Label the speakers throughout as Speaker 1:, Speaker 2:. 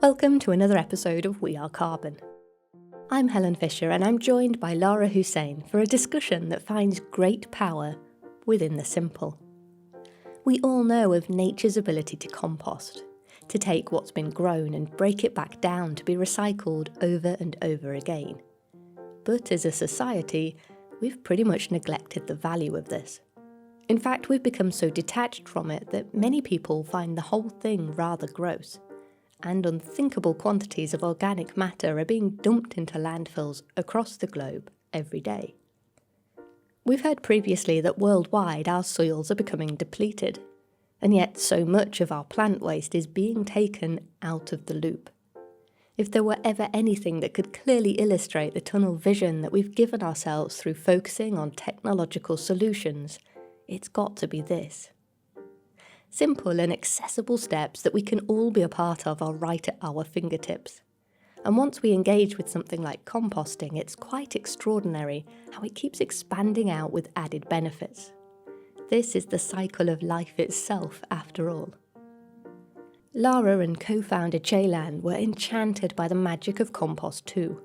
Speaker 1: Welcome to another episode of We Are Carbon. I'm Helen Fisher and I'm joined by Lara Hussein for a discussion that finds great power within the simple. We all know of nature's ability to compost, to take what's been grown and break it back down to be recycled over and over again. But as a society, we've pretty much neglected the value of this. In fact, we've become so detached from it that many people find the whole thing rather gross, and unthinkable quantities of organic matter are being dumped into landfills across the globe every day. We've heard previously that worldwide our soils are becoming depleted, and yet so much of our plant waste is being taken out of the loop. If there were ever anything that could clearly illustrate the tunnel vision that we've given ourselves through focusing on technological solutions, it's got to be this. Simple and accessible steps that we can all be a part of are right at our fingertips. And once we engage with something like composting, it's quite extraordinary how it keeps expanding out with added benefits. This is the cycle of life itself, after all. Lara and co-founder Ceylan were enchanted by the magic of compost too,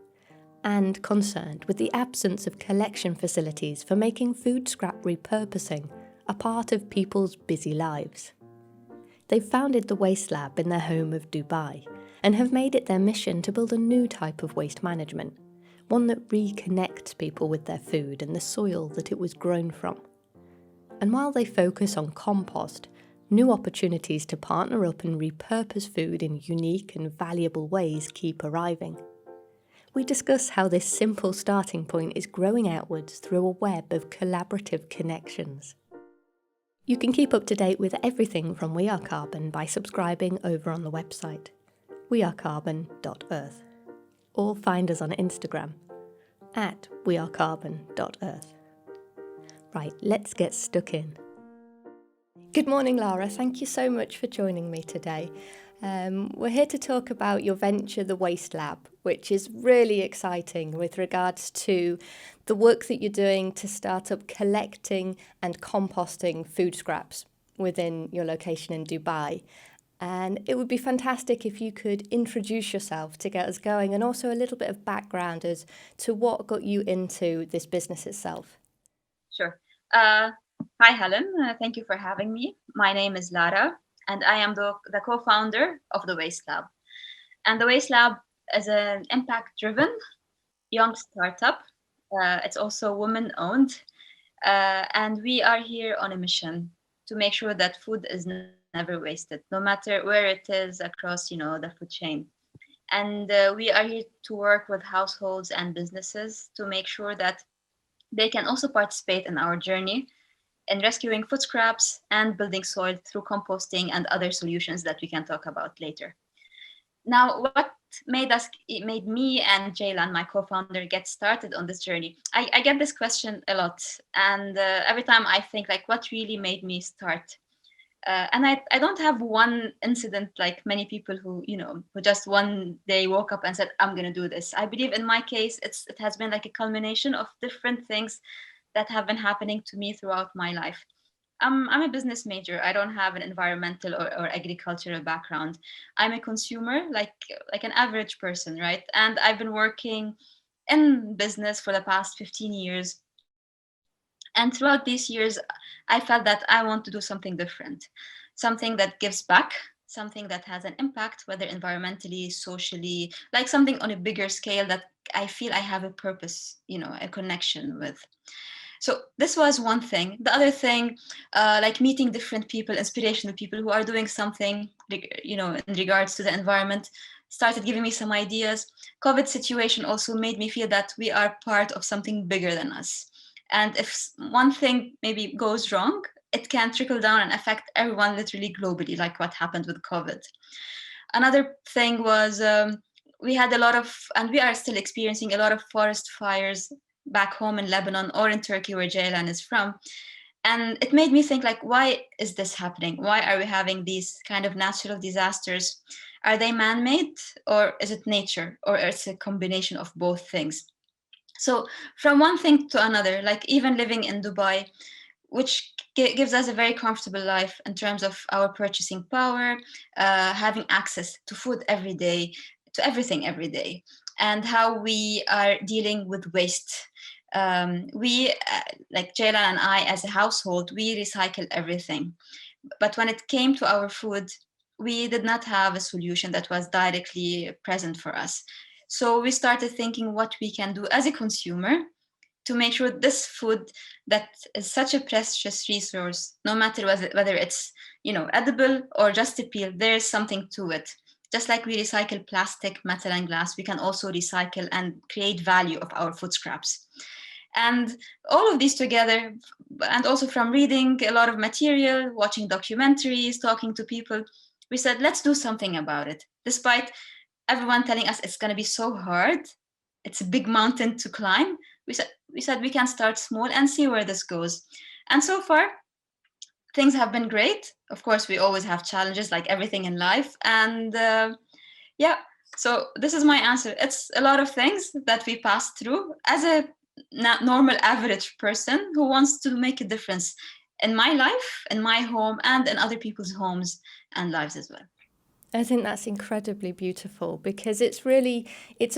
Speaker 1: and concerned with the absence of collection facilities for making food scrap repurposing a part of people's busy lives. They've founded the Waste Lab in their home of Dubai and have made it their mission to build a new type of waste management, one that reconnects people with their food and the soil that it was grown from. And while they focus on compost, new opportunities to partner up and repurpose food in unique and valuable ways keep arriving. We discuss how this simple starting point is growing outwards through a web of collaborative connections. You can keep up to date with everything from We Are Carbon by subscribing over on the website, wearecarbon.earth, or find us on Instagram, at wearecarbon.earth. Right, let's get stuck in. Good morning, Lara. Thank you so much for joining me today. We're here to talk about your venture, the Waste Lab, which is really exciting with regards to the work that you're doing to start up collecting and composting food scraps within your location in Dubai. And it would be fantastic if you could introduce yourself to get us going, and also a little bit of background as to what got you into this business itself.
Speaker 2: Sure. Hi, Helen. Thank you for having me. My name is Lara, and I am the co-founder of the Waste Lab. And the Waste Lab is an impact-driven young startup. It's also woman-owned, and we are here on a mission to make sure that food is never wasted, no matter where it is across, the food chain. And we are here to work with households and businesses to make sure that they can also participate in our journey in rescuing food scraps and building soil through composting and other solutions that we can talk about later. Now, what made me and Ceylan, my co-founder, get started on this journey? I get this question a lot, and every time I think, like, what really made me start? And I don't have one incident like many people who just one day woke up and said, I'm going to do this. I believe in my case, it has been like a culmination of different things that have been happening to me throughout my life. I'm a business major. I don't have an environmental or agricultural background. I'm a consumer, like an average person, right? And I've been working in business for the past 15 years. And throughout these years, I felt that I want to do something different, something that gives back, something that has an impact, whether environmentally, socially, like something on a bigger scale that I feel I have a purpose, a connection with. So this was one thing. The other thing, like meeting different people, inspirational people who are doing something, in regards to the environment, started giving me some ideas. COVID situation also made me feel that we are part of something bigger than us. And if one thing maybe goes wrong, it can trickle down and affect everyone literally globally, like what happened with COVID. Another thing was we had a lot of, and we are still experiencing a lot of forest fires back home in Lebanon or in Turkey, where Ceylan is from. And it made me think, like, why is this happening? Why are we having these kind of natural disasters? Are they man-made, or is it nature, or it's a combination of both things? So from one thing to another, like even living in Dubai, which gives us a very comfortable life in terms of our purchasing power, having access to food every day, to everything every day, and how we are dealing with waste. We, like Jayla and I, as a household, we recycle everything. But when it came to our food, we did not have a solution that was directly present for us. So we started thinking what we can do as a consumer to make sure this food that is such a precious resource, no matter whether it's edible or just a peel, there is something to it. Just like we recycle plastic, metal, and glass, we can also recycle and create value of our food scraps. And all of these together, and also from reading a lot of material, watching documentaries, talking to people, we said, let's do something about it. Despite everyone telling us it's going to be so hard, it's a big mountain to climb, we said we can start small and see where this goes. And so far, things have been great. Of course, we always have challenges like everything in life. And yeah, so this is my answer. It's a lot of things that we pass through as a normal average person who wants to make a difference in my life, in my home, and in other people's homes and lives as well.
Speaker 1: I think that's incredibly beautiful, because it's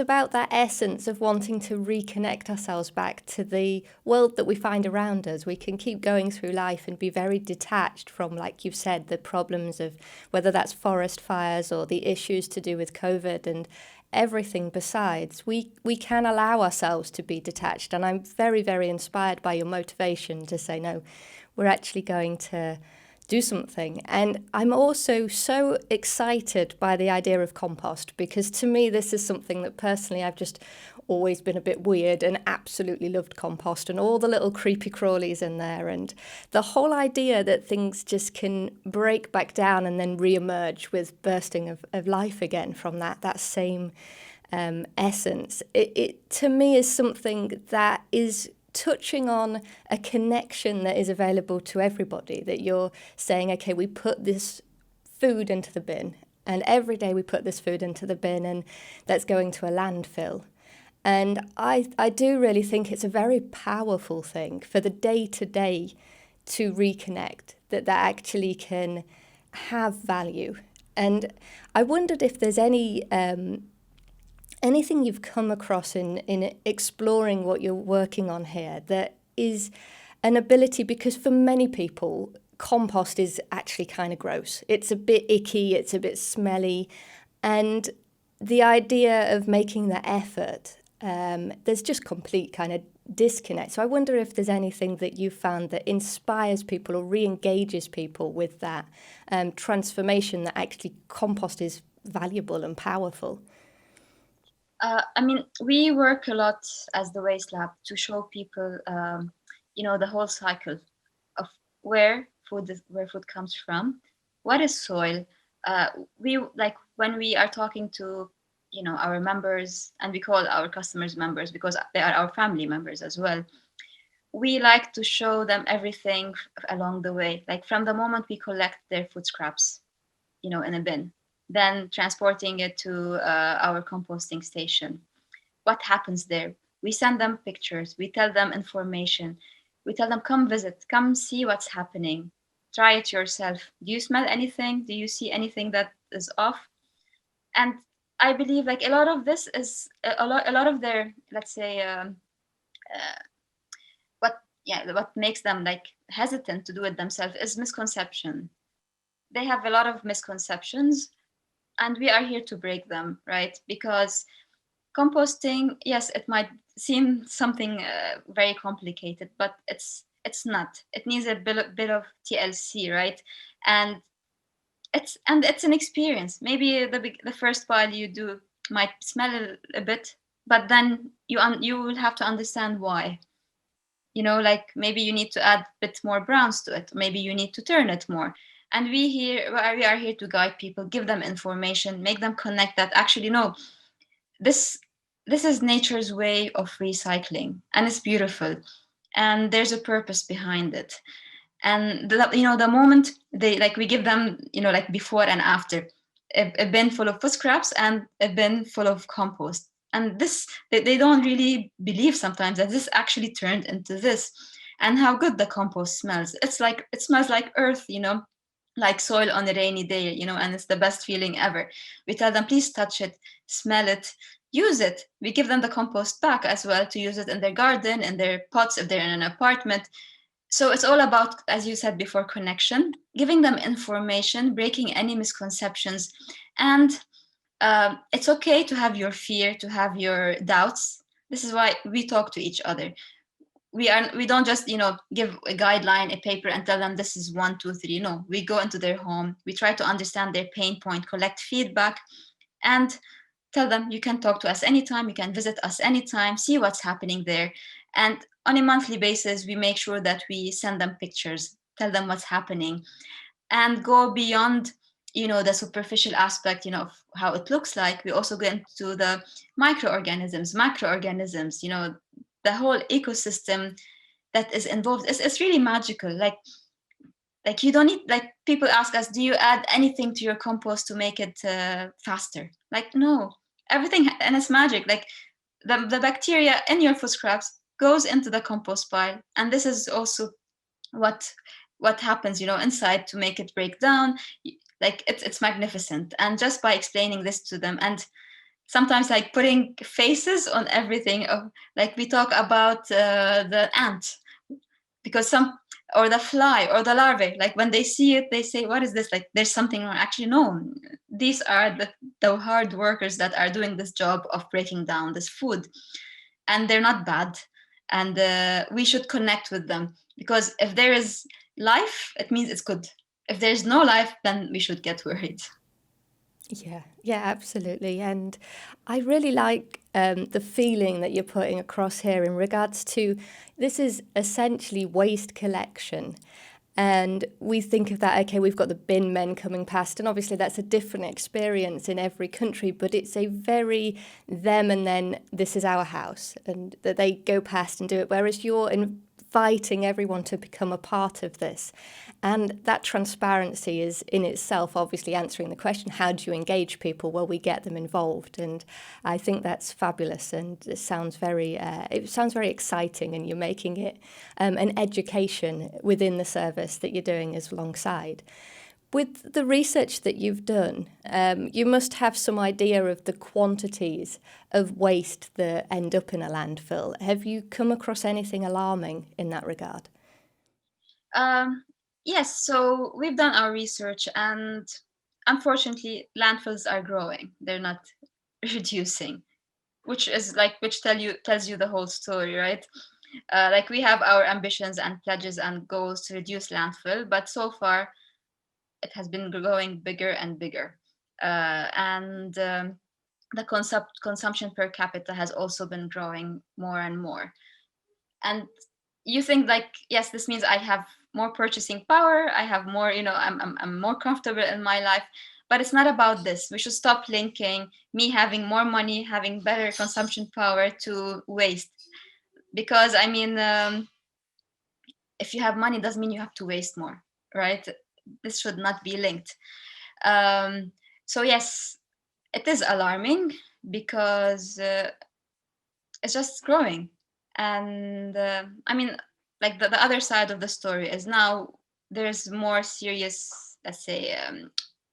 Speaker 1: about that essence of wanting to reconnect ourselves back to the world that we find around us. We can keep going through life and be very detached from, like you've said, the problems of whether that's forest fires or the issues to do with COVID and everything besides. We can allow ourselves to be detached. And I'm very, very inspired by your motivation to say, no, we're actually going to do something. And I'm also so excited by the idea of compost, because to me this is something that personally I've just always been a bit weird and absolutely loved compost and all the little creepy crawlies in there, and the whole idea that things just can break back down and then re-emerge with bursting of life again from that same essence. It to me is something that is touching on a connection that is available to everybody, that you're saying, okay, we put this food into the bin, and every day we put this food into the bin, and that's going to a landfill. And I do really think it's a very powerful thing for the day-to-day to reconnect, that actually can have value. And I wondered if there's anything you've come across in exploring what you're working on here that is an ability, because for many people, compost is actually kind of gross. It's a bit icky, it's a bit smelly, and the idea of making the effort, there's just complete kind of disconnect. So I wonder if there's anything that you found that inspires people or re-engages people with that transformation, that actually compost is valuable and powerful.
Speaker 2: We work a lot as the Waste Lab to show people, the whole cycle of where food comes from, what is soil. We like when we are talking to, our members, and we call our customers members because they are our family members as well. We like to show them everything along the way, like from the moment we collect their food scraps, in a bin, then transporting it to our composting station. What happens there? We send them pictures, we tell them information, we tell them, come visit, come see what's happening, try it yourself. Do you smell anything? Do you see anything that is off? And I believe like a lot of this is a lot of their, let's say, what makes them like hesitant to do it themselves is misconception. They have a lot of misconceptions, and we are here to break them, right? Because composting, yes, it might seem something very complicated, but it's not. It needs a bit of TLC, right? And it's an experience. Maybe the first pile you do might smell a bit, but then you will have to understand why. Like maybe you need to add a bit more browns to it. Maybe you need to turn it more. And we are here to guide people, give them information, make them connect that actually, no, this is nature's way of recycling, and it's beautiful, and there's a purpose behind it. And the moment we give them, like before and after, a bin full of food scraps and a bin full of compost, and this they don't really believe sometimes that this actually turned into this. and how good the compost smells. It smells like earth, like soil on a rainy day, and it's the best feeling ever. We tell them, please touch it, smell it, use it. We give them the compost back as well to use it in their garden, in their pots if they're in an apartment. So it's all about, as you said before, connection, giving them information, breaking any misconceptions. And it's okay to have your fear, to have your doubts. This is why we talk to each other. We don't just give a guideline, a paper, and tell them this is 1 2 3. No, we go into their home, we try to understand their pain point, collect feedback, and tell them, you can talk to us anytime, you can visit us anytime, see what's happening there. And on a monthly basis, we make sure that we send them pictures, tell them what's happening, and go beyond the superficial aspect of how it looks like. We also get into the microorganisms, macroorganisms, the whole ecosystem that is involved. It's really magical. Like you don't need, like, people ask us, do you add anything to your compost to make it faster? Like, no, everything, and it's magic. Like the bacteria in your food scraps goes into the compost pile, and this is also what happens inside to make it break down. Like it's magnificent. And just by explaining this to them, and sometimes like putting faces on everything, like we talk about the ant, because or the fly or the larvae, like when they see it they say, what is this? Like there's something wrong. Actually, no, these are the hard workers that are doing this job of breaking down this food, and they're not bad. And we should connect with them, because if there is life, it means it's good. If there's no life, then we should get worried.
Speaker 1: Yeah, absolutely. And I really like the feeling that you're putting across here in regards to this is essentially waste collection. And we think of that, okay, we've got the bin men coming past, and obviously that's a different experience in every country, but it's a very them and then this is our house, and that they go past and do it, whereas you're inviting everyone to become a part of this. And that transparency is in itself obviously answering the question, how do you engage people? Well, we get them involved, and I think that's fabulous, and it sounds very exciting, and you're making it an education within the service that you're doing as alongside. With the research that you've done, you must have some idea of the quantities of waste that end up in a landfill. Have you come across anything alarming in that regard?
Speaker 2: Yes, so we've done our research, and unfortunately, landfills are growing. They're not reducing, which tells you the whole story, right? Like we have our ambitions and pledges and goals to reduce landfill, but so far it has been growing bigger and bigger. And the consumption per capita has also been growing more and more. And you think like, yes, this means I have more purchasing power, I have more, I'm more comfortable in my life. But it's not about this. We should stop linking me having more money, having better consumption power to waste. Because I mean, if you have money, it doesn't mean you have to waste more, right? This should not be linked. So yes, it is alarming, because it's just growing. And I mean, like the other side of the story is now there's more serious, let's say,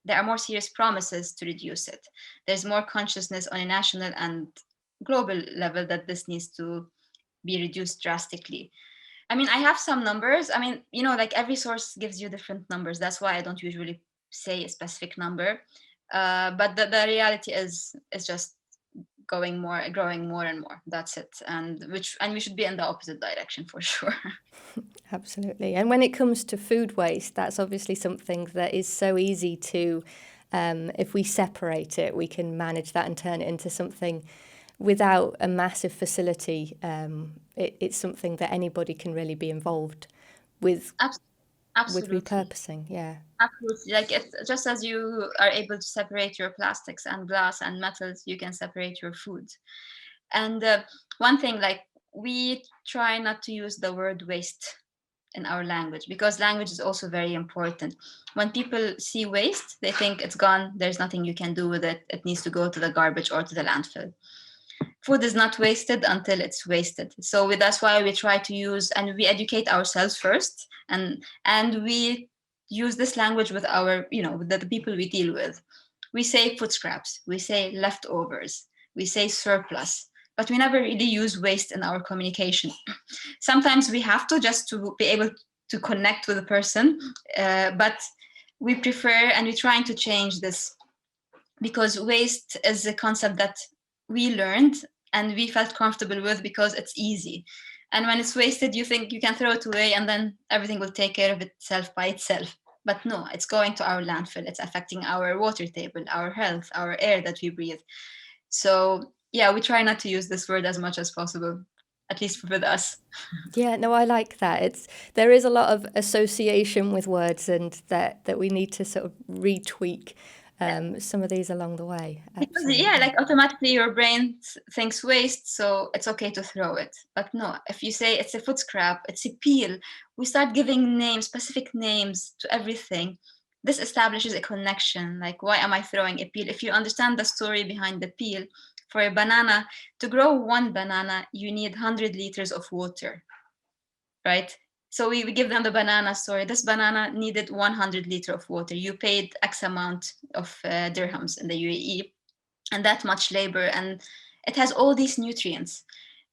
Speaker 2: there are more serious promises to reduce it. There's more consciousness on a national and global level that this needs to be reduced drastically. I mean, I have some numbers. I mean, like every source gives you different numbers. That's why I don't usually say a specific number. But the reality is just growing more and more. That's it. And we should be in the opposite direction for sure.
Speaker 1: Absolutely. And when it comes to food waste, that's obviously something that is so easy to, if we separate it, we can manage that and turn it into something without a massive facility. It's something that anybody can really be involved with.
Speaker 2: Absolutely.
Speaker 1: With repurposing, yeah.
Speaker 2: Absolutely. Like it's just as you are able to separate your plastics and glass and metals, you can separate your food. And one thing, like we try not to use the word waste in our language, because language is also very important. When people see waste, they think it's gone, there's nothing you can do with it, it needs to go to the garbage or to the landfill. Food is not wasted until it's wasted. So that's why we try to use, and we educate ourselves first, and we use this language with our, with the people we deal with. We say food scraps, we say leftovers, we say surplus, but we never really use waste in our communication. Sometimes we have to, just to be able to connect with a person, but we prefer, and we're trying to change this, because waste is a concept that we learned and we felt comfortable with because it's easy. And when it's wasted, you think you can throw it away and then everything will take care of itself by itself. But no, it's going to our landfill. It's affecting our water table, our health, our air that we breathe. So yeah, we try not to use this word as much as possible, at least with us.
Speaker 1: Yeah, no, I like that. There is a lot of association with words, and that we need to sort of retweak some of these along the way.
Speaker 2: Because, yeah, like automatically your brain thinks waste, so it's okay to throw it. But no, if you say it's a food scrap, it's a peel, we start giving names, specific names to everything. This establishes a connection. Like, why am I throwing a peel? If you understand the story behind the peel, for a banana, to grow one banana, you need 100 liters of water, right? So we give them the banana story. This banana needed 100 liters of water. You paid X amount of dirhams in the UAE, and that much labor, and it has all these nutrients.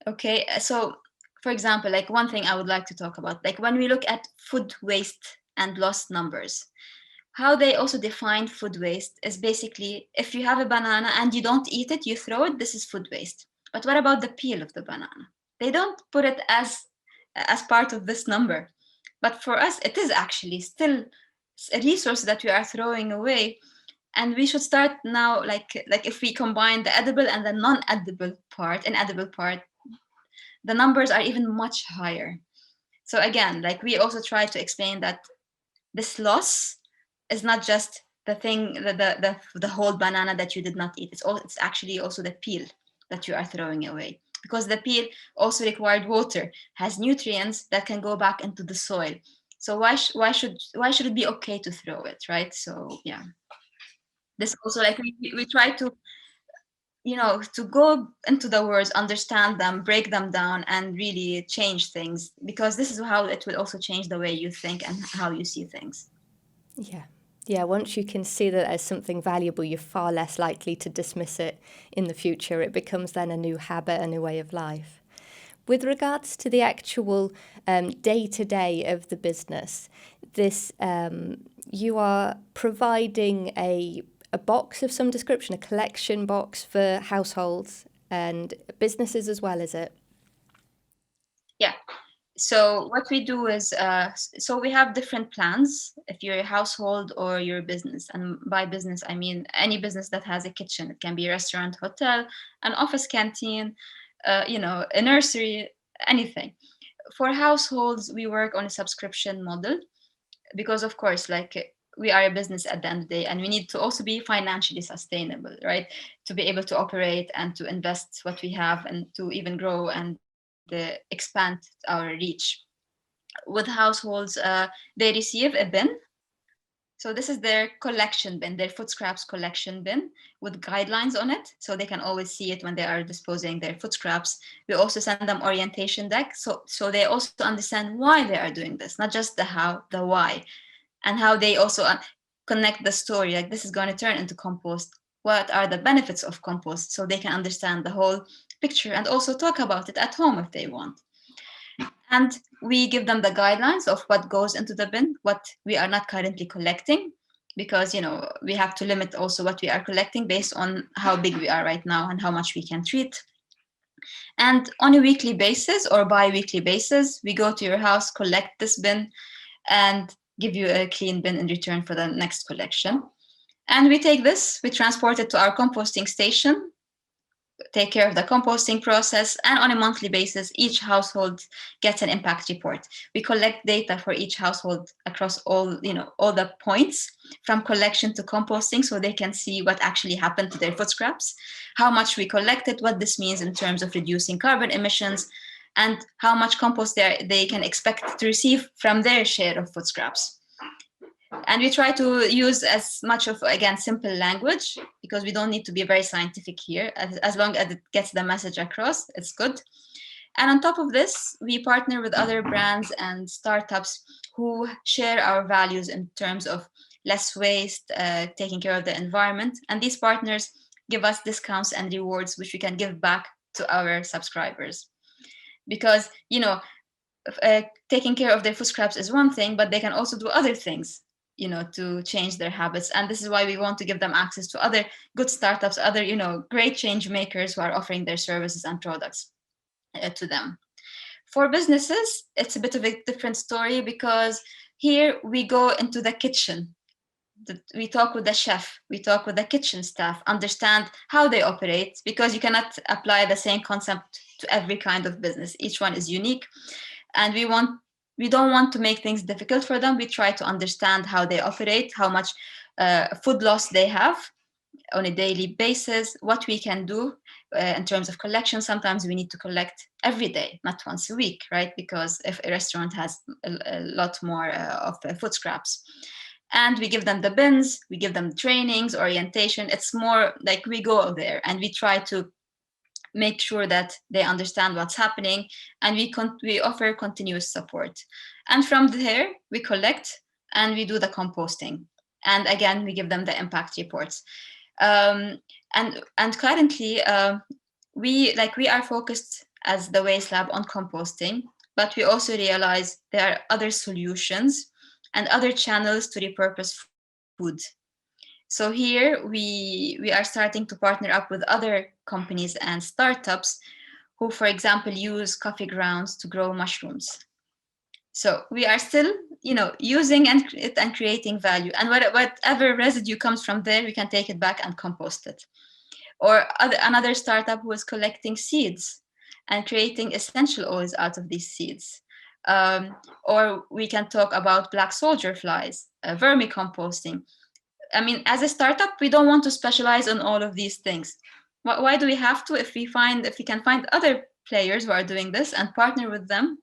Speaker 2: Okay, so for example, like one thing I would like to talk about, like when we look at food waste and lost numbers, how they also define food waste is basically, if you have a banana and you don't eat it, you throw it, this is food waste. But what about the peel of the banana? They don't put it as part of this number. But for us, it is actually still a resource that we are throwing away. And we should start now, like if we combine the edible and the non-edible part, inedible part, the numbers are even much higher. So again, like we also try to explain that this loss is not just the thing, the whole banana that you did not eat. It's actually also the peel that you are throwing away, because the peel also required water, has nutrients that can go back into the soil. So why should it be okay to throw it, right? So yeah, this also, like we try to, to go into the words, understand them, break them down, and really change things, because this is how it will also change the way you think and how you see things.
Speaker 1: Yeah, once you can see that as something valuable, you're far less likely to dismiss it in the future. It becomes then a new habit, a new way of life. With regards to the actual day-to-day of the business, you are providing a box of some description, a collection box for households and businesses as well, is it?
Speaker 2: Yeah. So what we do is, so we have different plans if you're a household or your business. And by business, I mean any business that has a kitchen. It can be a restaurant, hotel, an office canteen, a nursery, anything. For households, we work on a subscription model because, of course, like we are a business at the end of the day, and we need to also be financially sustainable, right? To be able to operate and to invest what we have and to even grow and expand our reach. With households, they receive a bin. So this is their collection bin, their food scraps collection bin with guidelines on it, so they can always see it when they are disposing their food scraps. We also send them orientation deck, so they also understand why they are doing this, not just the how, the why, and how they also connect the story. Like, this is going to turn into compost. What are the benefits of compost? So they can understand the whole picture and also talk about it at home if they want. And we give them the guidelines of what goes into the bin, what we are not currently collecting, because we have to limit also what we are collecting based on how big we are right now and how much we can treat. And on a weekly basis or bi-weekly basis, we go to your house, collect this bin, and give you a clean bin in return for the next collection. And we take this, we transport it to our composting station, take care of the composting process, and on a monthly basis, each household gets an impact report. We collect data for each household across all the points from collection to composting, so they can see what actually happened to their food scraps, how much we collected, what this means in terms of reducing carbon emissions, and how much compost they can expect to receive from their share of food scraps. And we try to use as much of, again, simple language, because we don't need to be very scientific here. As long as it gets the message across, it's good. And on top of this, we partner with other brands and startups who share our values in terms of less waste, taking care of the environment. And these partners give us discounts and rewards, which we can give back to our subscribers. Because, taking care of their food scraps is one thing, but they can also do other things, to change their habits. And this is why we want to give them access to other good startups, other, great change makers who are offering their services and products to them. For businesses, it's a bit of a different story, because here we go into the kitchen. We talk with the chef, we talk with the kitchen staff, understand how they operate, because you cannot apply the same concept to every kind of business. Each one is unique. And we don't want to make things difficult for them. We try to understand how they operate, how much food loss they have on a daily basis, what we can do in terms of collection. Sometimes we need to collect every day, not once a week, right? Because if a restaurant has a lot more of food scraps. And we give them the bins, we give them trainings, orientation. It's more like we go there and we try to make sure that they understand what's happening, and we offer continuous support. And from there, we collect and we do the composting. And again, we give them the impact reports. And currently, we are focused as the Waste Lab on composting, but we also realize there are other solutions and other channels to repurpose food. So here we are starting to partner up with other companies and startups who, for example, use coffee grounds to grow mushrooms. So we are still, using it and creating value. And whatever residue comes from there, we can take it back and compost it. Or another startup who is collecting seeds and creating essential oils out of these seeds. Or we can talk about black soldier flies, vermicomposting. I mean, as a startup, we don't want to specialize on all of these things. Why do we have to? If we can find other players who are doing this and partner with them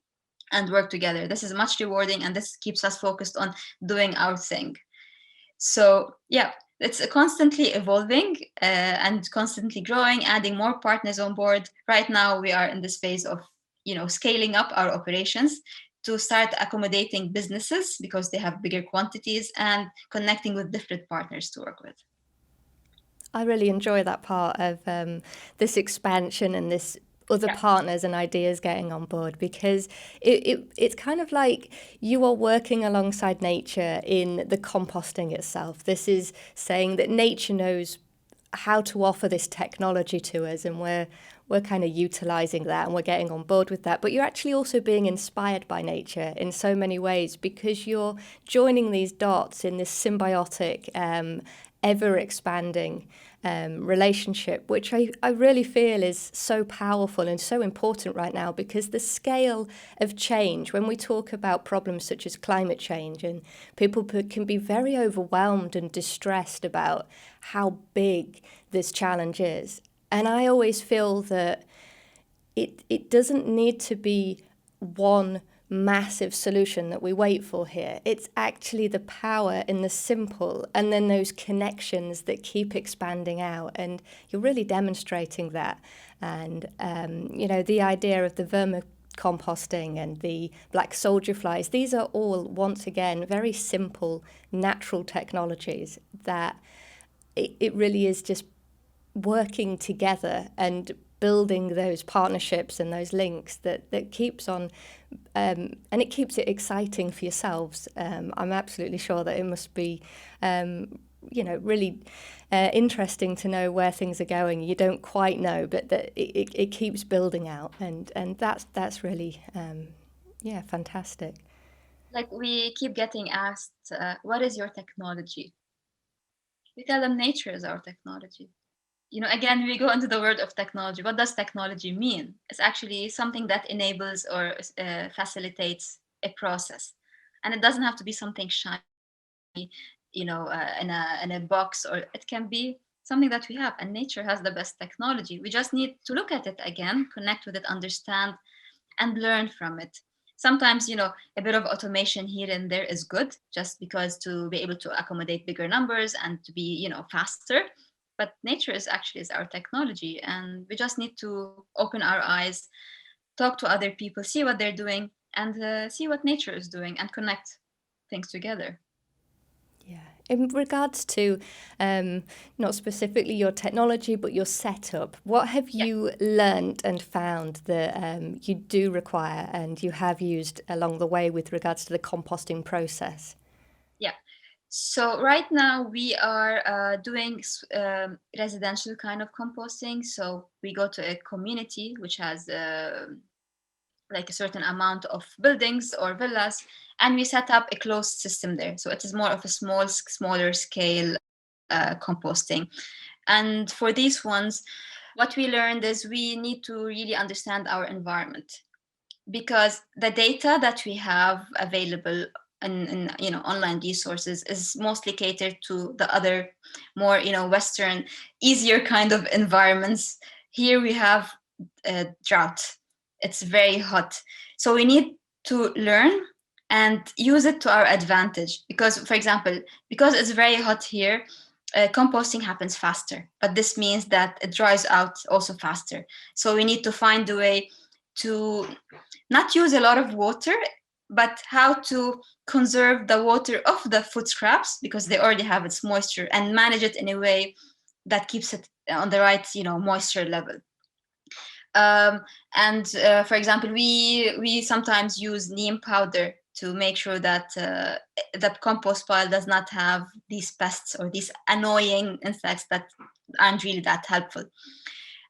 Speaker 2: and work together, this is much rewarding, and this keeps us focused on doing our thing. So yeah, it's constantly evolving and constantly growing, adding more partners on board. Right now, we are in this phase of scaling up our operations to start accommodating businesses because they have bigger quantities, and connecting with different partners to work with.
Speaker 1: I really enjoy that part of this expansion and this other partners and ideas getting on board, because it's kind of like you are working alongside nature in the composting itself. This is saying that nature knows how to offer this technology to us, and we're kind of utilizing that and we're getting on board with that. But you're actually also being inspired by nature in so many ways, because you're joining these dots in this symbiotic, ever expanding relationship, which I really feel is so powerful and so important right now, because the scale of change, when we talk about problems such as climate change, and people can be very overwhelmed and distressed about how big this challenge is. And I always feel that it doesn't need to be one massive solution that we wait for here. It's actually the power in the simple, and then those connections that keep expanding out. And you're really demonstrating that. And, the idea of the vermicomposting and the black soldier flies, these are all, once again, very simple, natural technologies that it really is just working together and building those partnerships and those links that keeps on, and it keeps it exciting for yourselves. I'm absolutely sure that it must be, really interesting to know where things are going. You don't quite know, but that it keeps building out, and that's really, fantastic.
Speaker 2: Like, we keep getting asked, what is your technology? We tell them nature is our technology. Again, we go into the word of technology. What does technology mean? It's actually something that enables or facilitates a process. And it doesn't have to be something shiny, in a box, or it can be something that we have. And nature has the best technology. We just need to look at it again, connect with it, understand, and learn from it. Sometimes, a bit of automation here and there is good, just because to be able to accommodate bigger numbers and to be, faster. But nature is our technology, and we just need to open our eyes, talk to other people, see what they're doing, and see what nature is doing, and connect things together.
Speaker 1: Yeah. In regards to not specifically your technology, but your setup, what have
Speaker 2: Yeah.
Speaker 1: you learned and found that you do require and you have used along the way with regards to the composting process?
Speaker 2: Yeah. So right now we are doing residential kind of composting. So we go to a community which has like a certain amount of buildings or villas, and we set up a closed system there. So it is more of a smaller scale composting. And for these ones, what we learned is we need to really understand our environment, because the data that we have available in online resources is mostly catered to the other more Western, easier kind of environments. Here we have a drought, it's very hot, so we need to learn and use it to our advantage. Because, for example, because it's very hot here, composting happens faster, but this means that it dries out also faster. So we need to find a way to not use a lot of water, but how to conserve the water of the food scraps, because they already have its moisture, and manage it in a way that keeps it on the right moisture level. And for example, we sometimes use neem powder to make sure that the compost pile does not have these pests or these annoying insects that aren't really that helpful.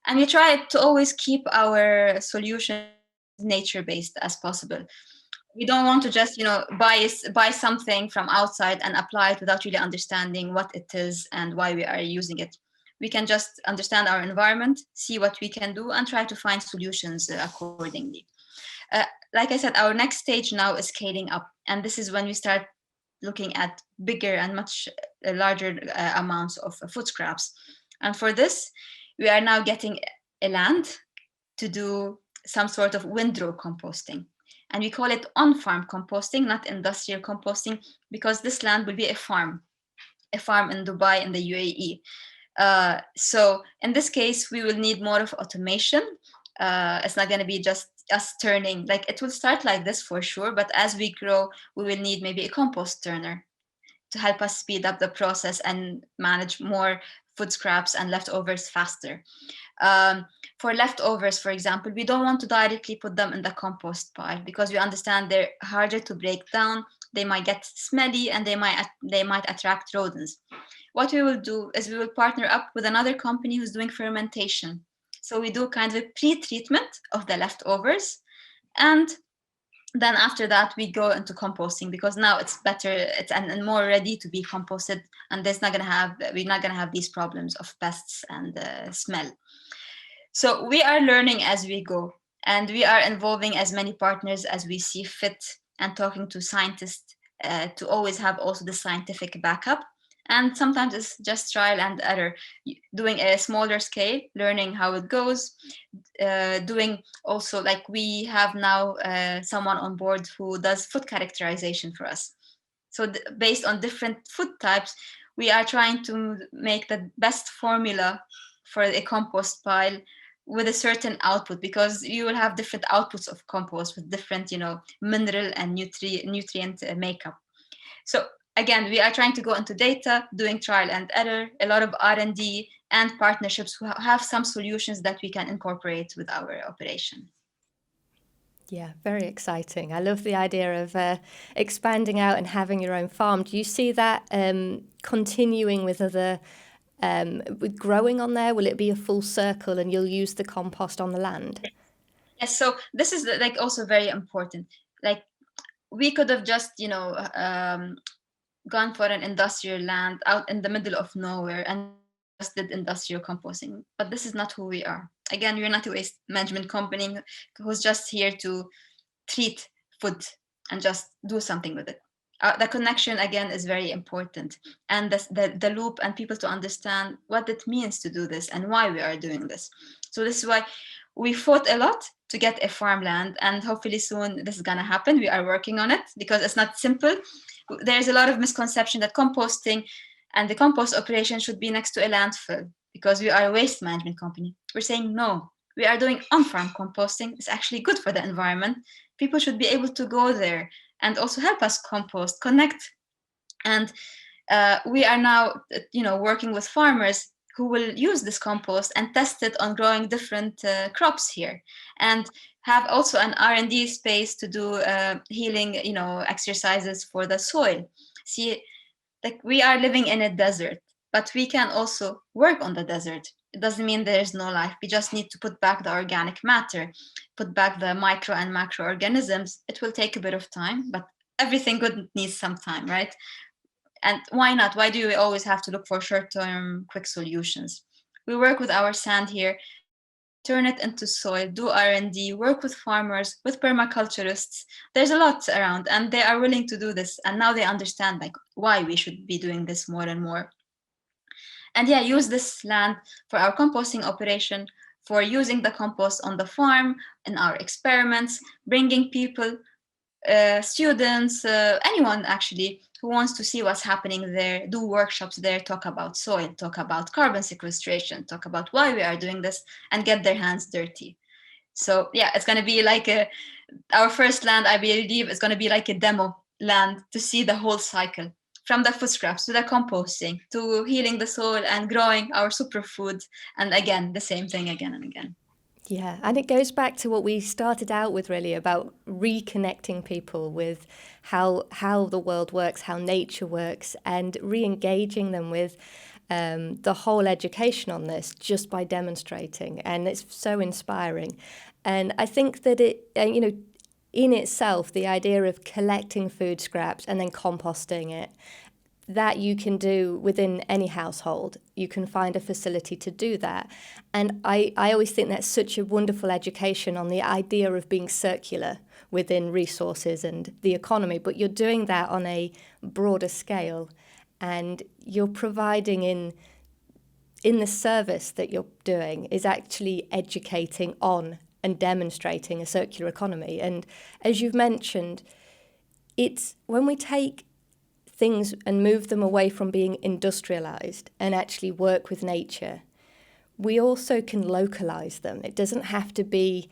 Speaker 2: And we try to always keep our solution nature based as possible. We don't want to just buy something from outside and apply it without really understanding what it is and why we are using it. We can just understand our environment, see what we can do, and try to find solutions accordingly. Like I said, our next stage now is scaling up, and this is when we start looking at bigger and much larger amounts of food scraps. And for this, we are now getting a land to do some sort of windrow composting. And we call it on-farm composting, not industrial composting, because this land will be a farm in Dubai, in the UAE. So in this case, we will need more of automation. It's not going to be just us turning, like it will start like this for sure, but as we grow, we will need maybe a compost turner to help us speed up the process and manage more food scraps and leftovers faster. For leftovers, for example, we don't want to directly put them in the compost pile, because we understand they're harder to break down, they might get smelly, and they might attract rodents. What we will do is we will partner up with another company who's doing fermentation. So we do kind of a pre-treatment of the leftovers, and then after that we go into composting, because now it's better, it's and more ready to be composted, and we're not going to have these problems of pests and smell. So we are learning as we go, and we are involving as many partners as we see fit, and talking to scientists to always have also the scientific backup. And sometimes it's just trial and error, doing a smaller scale, learning how it goes, doing also, like we have now someone on board who does food characterization for us. So based on different food types, we are trying to make the best formula for a compost pile with a certain output, because you will have different outputs of compost with different mineral and nutrient makeup. So again, we are trying to go into data, doing trial and error, a lot of R&D, and partnerships who have some solutions that we can incorporate with our operation.
Speaker 1: Yeah, very exciting. I love the idea of expanding out and having your own farm. Do you see that continuing with with growing on there? Will it be a full circle and you'll use the compost on the land?
Speaker 2: Yes, so this is like also very important. Like we could have just, gone for an industrial land out in the middle of nowhere and just did industrial composting. But this is not who we are. Again, we're not a waste management company who's just here to treat food and just do something with it. The connection again is very important, and the loop and people to understand what it means to do this and why we are doing this. So this is why we fought a lot to get a farmland, and hopefully soon this is gonna happen. We are working on it because it's not simple. There's a lot of misconception that composting and the compost operation should be next to a landfill because we are a waste management company. We're saying no. We are doing on-farm composting. It's actually good for the environment. People should be able to go there and also help us compost, connect. And we are now, working with farmers who will use this compost and test it on growing different crops here, and have also an R&D space to do healing, exercises for the soil. See, like we are living in a desert, but we can also work on the desert. It doesn't mean there's no life. We just need to put back the organic matter, put back the micro and macroorganisms. It will take a bit of time, but everything good needs some time, right? And why not? Why do we always have to look for short-term quick solutions? We work with our sand here, turn it into soil, do R&D, work with farmers, with permaculturists. There's a lot around, and they are willing to do this. And now they understand like why we should be doing this more and more. And yeah, use this land for our composting operation, for using the compost on the farm, in our experiments, bringing people, students, anyone actually who wants to see what's happening there, do workshops there, talk about soil, talk about carbon sequestration, talk about why we are doing this, and get their hands dirty. So yeah, it's going to be like our first land, I believe, is going to be like a demo land to see the whole cycle, from the food scraps to the composting to healing the soil and growing our superfood, and again the same thing again and again.
Speaker 1: Yeah, and it goes back to what we started out with, really, about reconnecting people with how the world works, how nature works, and re-engaging them with the whole education on this just by demonstrating. And it's so inspiring. And I think that it, in itself, the idea of collecting food scraps and then composting it, that you can do within any household. You can find a facility to do that. And I always think that's such a wonderful education on the idea of being circular within resources and the economy, but you're doing that on a broader scale, and you're providing in the service that you're doing is actually educating on and demonstrating a circular economy. And as you've mentioned, it's when we take things and move them away from being industrialized and actually work with nature, we also can localize them. It doesn't have to be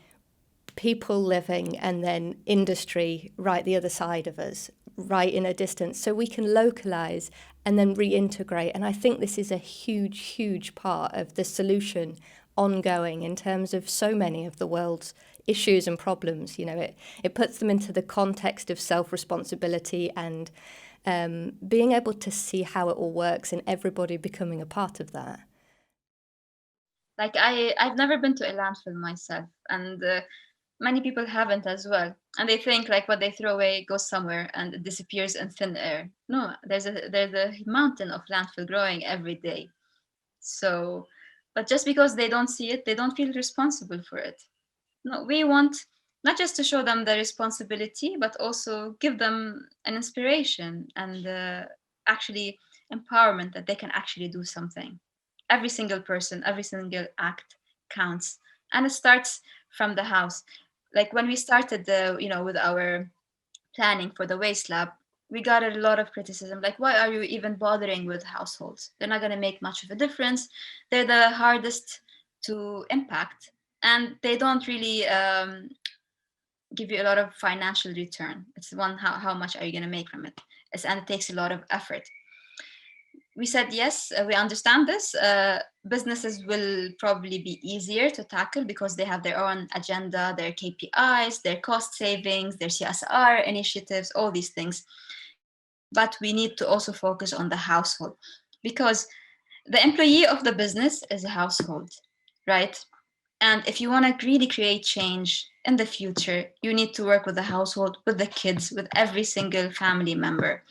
Speaker 1: people living and then industry right the other side of us, right in a distance. So we can localize and then reintegrate. And I think this is a huge, huge part of the solution ongoing in terms of so many of the world's issues and problems. It puts them into the context of self-responsibility and being able to see how it all works and everybody becoming a part of that.
Speaker 2: Like I've never been to a landfill myself, and many people haven't as well. And they think like what they throw away goes somewhere and it disappears in thin air. No, there's a mountain of landfill growing every day. So, but just because they don't see it, they don't feel responsible for it. No, we want not just to show them the responsibility, but also give them an inspiration and actually empowerment that they can actually do something. Every single person, every single act counts, and it starts from the house. Like when we started with our planning for the waste lab, we got a lot of criticism. Like, why are you even bothering with households? They're not going to make much of a difference. They're the hardest to impact, and they don't really give you a lot of financial return. It's one, how much are you going to make from it? And it takes a lot of effort. We said, yes, we understand this. Businesses will probably be easier to tackle because they have their own agenda, their KPIs, their cost savings, their CSR initiatives, all these things. But we need to also focus on the household, because the employee of the business is a household, right? And if you want to really create change in the future, you need to work with the household, with the kids, with every single family member.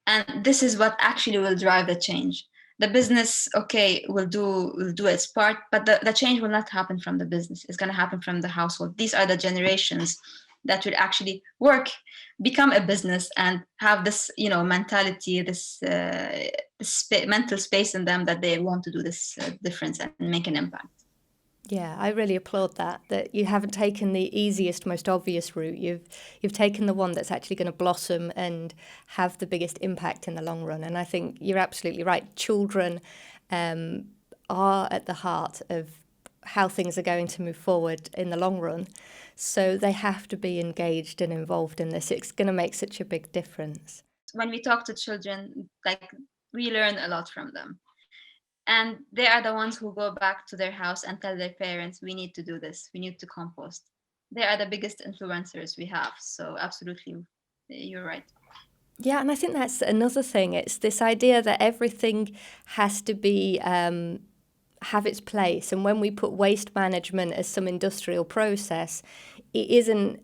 Speaker 2: And this is what actually will drive the change. The business, okay, will do its part, but the change will not happen from the business. It's going to happen from the household. These are the generations that will actually work, become a business, and have this, mentality, this mental space in them that they want to do this difference and make an impact.
Speaker 1: Yeah, I really applaud that you haven't taken the easiest, most obvious route. You've taken the one that's actually going to blossom and have the biggest impact in the long run. And I think you're absolutely right. Children are at the heart of how things are going to move forward in the long run. So they have to be engaged and involved in this. It's going to make such a big difference.
Speaker 2: When we talk to children, we learn a lot from them. And they are the ones who go back to their house and tell their parents, we need to do this, we need to compost. They are the biggest influencers we have. So absolutely, you're right.
Speaker 1: Yeah, and I think that's another thing. It's this idea that everything has to be have its place. And when we put waste management as some industrial process, it isn't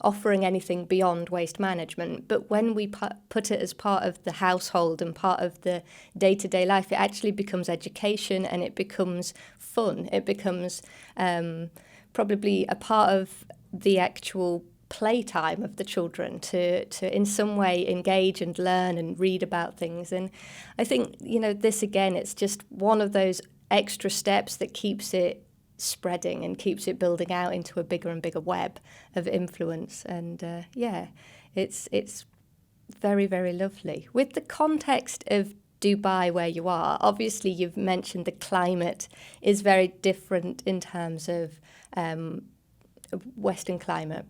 Speaker 1: offering anything beyond waste management. But when we put it as part of the household and part of the day-to-day life, it actually becomes education and it becomes fun. It becomes probably a part of the actual playtime of the children to in some way engage and learn and read about things. And I think, this again, it's just one of those extra steps that keeps it spreading and keeps it building out into a bigger and bigger web of influence. And it's very, very lovely. With the context of Dubai where you are, obviously you've mentioned the climate is very different in terms of Western climate.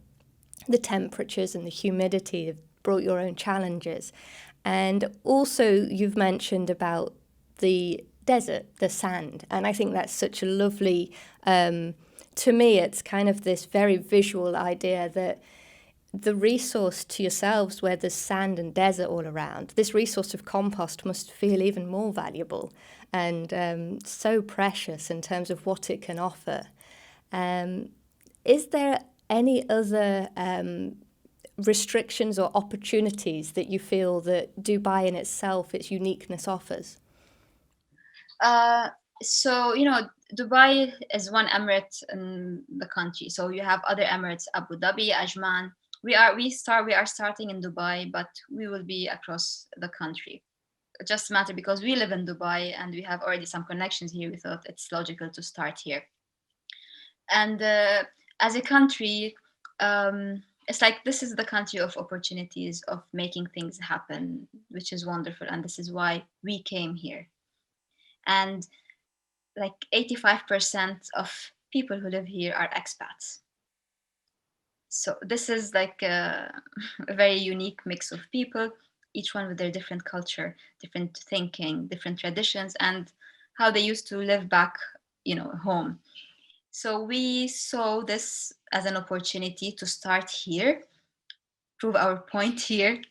Speaker 1: The temperatures and the humidity have brought your own challenges. And also you've mentioned about the desert, the sand. And I think that's such a lovely, to me, it's kind of this very visual idea that the resource to yourselves where there's sand and desert all around, this resource of compost must feel even more valuable and so precious in terms of what it can offer. Is there any other restrictions or opportunities that you feel that Dubai in itself, its uniqueness offers?
Speaker 2: So, Dubai is one emirate in the country. So you have other emirates, Abu Dhabi, Ajman. We are starting in Dubai, but we will be across the country. It just matter because we live in Dubai and we have already some connections here. We thought it's logical to start here. And as a country, it's like this is the country of opportunities, of making things happen, which is wonderful. And this is why we came here. And 85% of people who live here are expats. So this is a very unique mix of people, each one with their different culture, different thinking, different traditions, and how they used to live back, home. So we saw this as an opportunity to start here, prove our point here,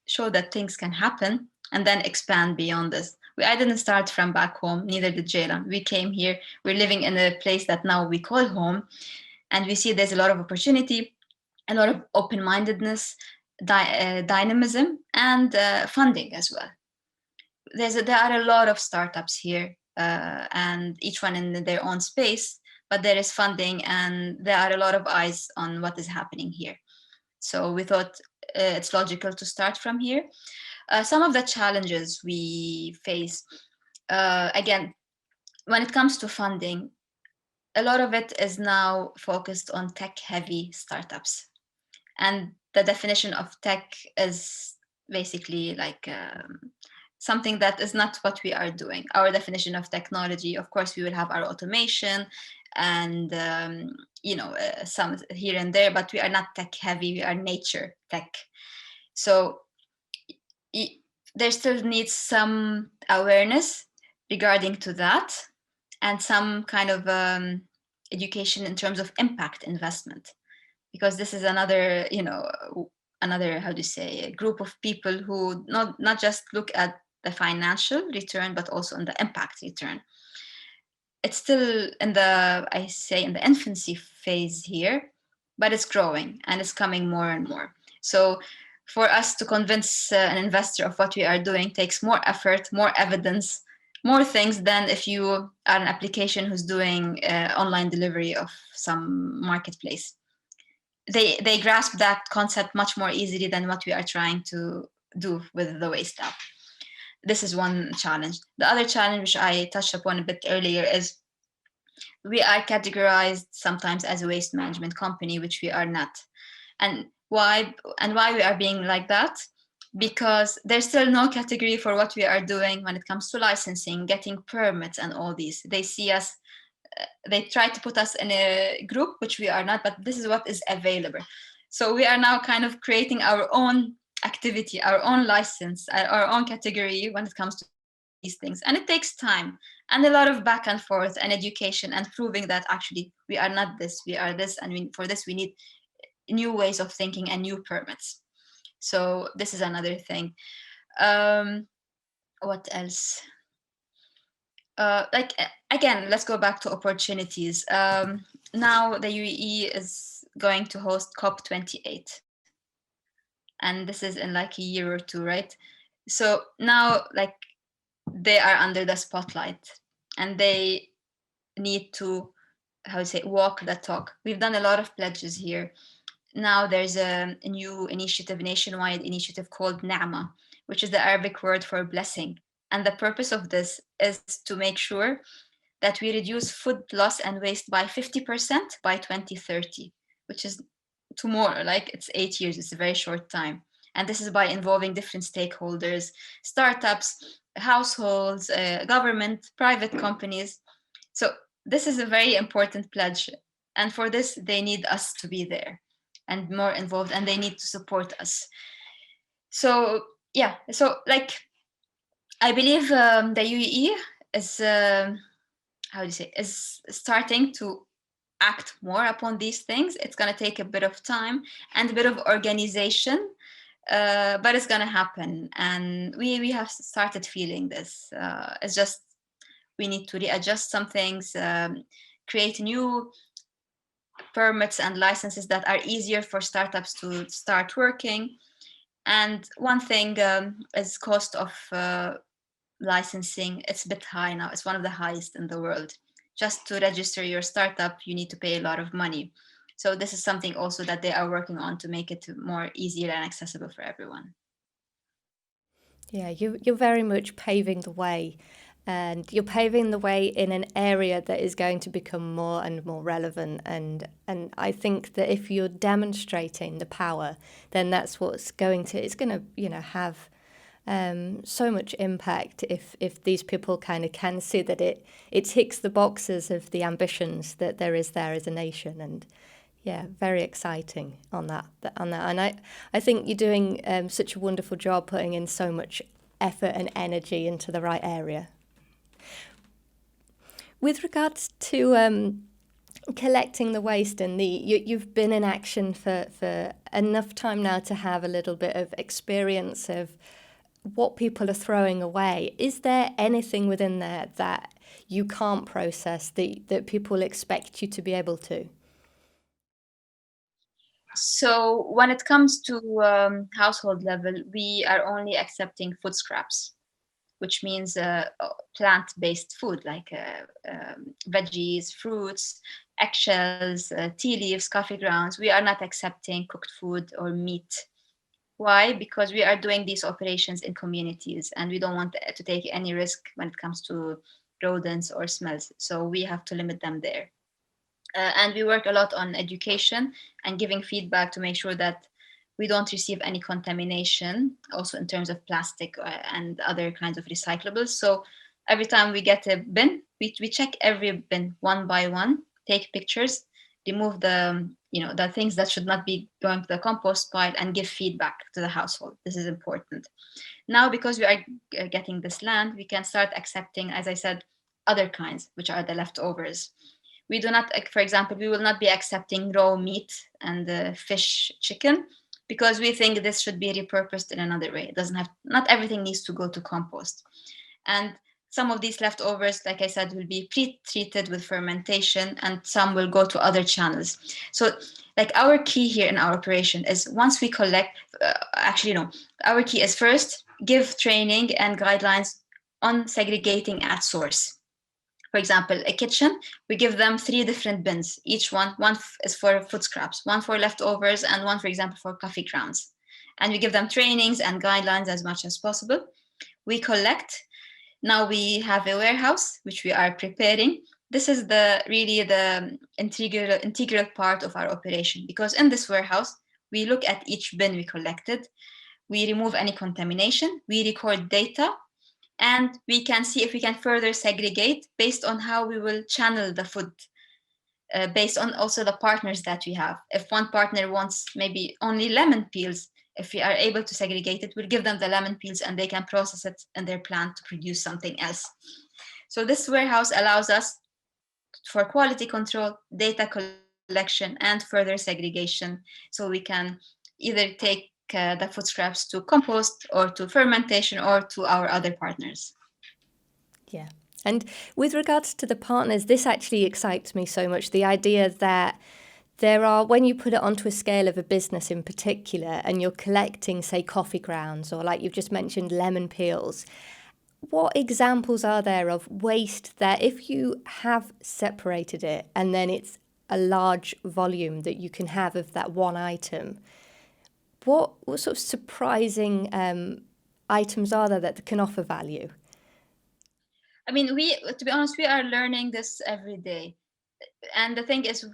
Speaker 2: show that things can happen, and then expand beyond this. I didn't start from back home, neither did Jayla. We came here, we're living in a place that now we call home, and we see there's a lot of opportunity, a lot of open-mindedness, dynamism, and funding as well. There are a lot of startups here, and each one in their own space, but there is funding and there are a lot of eyes on what is happening here. So we thought it's logical to start from here. Some of the challenges we face, again, when it comes to funding, a lot of it is now focused on tech-heavy startups. And the definition of tech is basically something that is not what we are doing. Our definition of technology, of course, we will have our automation and, some here and there, but we are not tech-heavy, we are nature tech. So there still needs some awareness regarding to that and some kind of education in terms of impact investment, because this is another how do you say, a group of people who not just look at the financial return but also on the impact return. It's still in the infancy phase here, but it's growing and it's coming more and more. So for us to convince an investor of what we are doing takes more effort, more evidence, more things than if you are an application who's doing online delivery of some marketplace. they grasp that concept much more easily than what we are trying to do with the Waste Lab. This is one challenge. The other challenge, which I touched upon a bit earlier, is we are categorized sometimes as a waste management company, which we are not. And why we are being like that? Because there's still no category for what we are doing when it comes to licensing, getting permits, and all these. They see us, they try to put us in a group, which we are not, but this is what is available. So we are now kind of creating our own activity, our own license, our own category when it comes to these things. And it takes time and a lot of back and forth and education and proving that actually we are not this, we are this, and for this we need new ways of thinking and new permits. So this is another thing. What else? Again, let's go back to opportunities. Now the UAE is going to host COP28, and this is in like a year or two, right? So now, like, they are under the spotlight, and they need to, how to say, walk the talk. We've done a lot of pledges here. Now there's a new initiative, nationwide initiative called Na'ma, which is the Arabic word for blessing. And the purpose of this is to make sure that we reduce food loss and waste by 50% by 2030, which is tomorrow, like it's 8 years, it's a very short time. And this is by involving different stakeholders, startups, households, government, private companies. So this is a very important pledge. And for this, they need us to be there and more involved, and they need to support us. So yeah, so like I believe the UAE is how do you say, is starting to act more upon these things. It's going to take a bit of time and a bit of organization, but it's going to happen, and we have started feeling this. It's just we need to readjust some things, create new permits and licenses that are easier for startups to start working. And one thing is cost of licensing. It's a bit high now. It's one of the highest in the world. Just to register your startup, you need to pay a lot of money. So this is something also that they are working on to make it more easier and accessible for everyone.
Speaker 1: Yeah, you're very much paving the way, and you're paving the way in an area that is going to become more and more relevant. And I think that if you're demonstrating the power, then that's what's going to, it's going to, have so much impact if these people kind of can see that it ticks the boxes of the ambitions that there is there as a nation. And yeah, very exciting on that. And I think you're doing such a wonderful job putting in so much effort and energy into the right area. With regards to collecting the waste, and you've been in action for enough time now to have a little bit of experience of what people are throwing away. Is there anything within there that you can't process that people expect you to be able to?
Speaker 2: So when it comes to household level, we are only accepting food scraps, which means plant-based food like veggies, fruits, eggshells, tea leaves, coffee grounds. We are not accepting cooked food or meat. Why? Because we are doing these operations in communities, and we don't want to take any risk when it comes to rodents or smells. So we have to limit them there. And we work a lot on education and giving feedback to make sure that we don't receive any contamination, also in terms of plastic and other kinds of recyclables. So every time we get a bin, we check every bin one by one, take pictures, remove the things that should not be going to the compost pile, and give feedback to the household. This is important. Now, because we are getting this land, we can start accepting, as I said, other kinds, which are the leftovers. We do not, for example, we will not be accepting raw meat and fish, chicken, because we think this should be repurposed in another way. It doesn't have, not everything needs to go to compost. And some of these leftovers, like I said, will be pre-treated with fermentation, and some will go to other channels. So like our key here in our operation is once we collect, our key is first give training and guidelines on segregating at source. For example, a kitchen, we give them 3 different bins. Each one is for food scraps, one for leftovers, and one, for example, for coffee grounds. And we give them trainings and guidelines as much as possible. We collect. Now we have a warehouse, which we are preparing. This is really the integral part of our operation, because in this warehouse, we look at each bin we collected, we remove any contamination, we record data, and we can see if we can further segregate based on how we will channel the food, based on also the partners that we have. If one partner wants maybe only lemon peels, if we are able to segregate it, we'll give them the lemon peels and they can process it in their plant to produce something else. So this warehouse allows us for quality control, data collection, and further segregation. So we can either take the food scraps to compost or to fermentation or to our other partners.
Speaker 1: Yeah. And with regards to the partners, this actually excites me so much. The idea that there are, when you put it onto a scale of a business in particular, and you're collecting, say, coffee grounds, or like you've just mentioned, lemon peels, what examples are there of waste that if you have separated it and then it's a large volume that you can have of that one item, what sort of surprising items are there that can offer value?
Speaker 2: I mean, to be honest, we are learning this every day. And the thing is,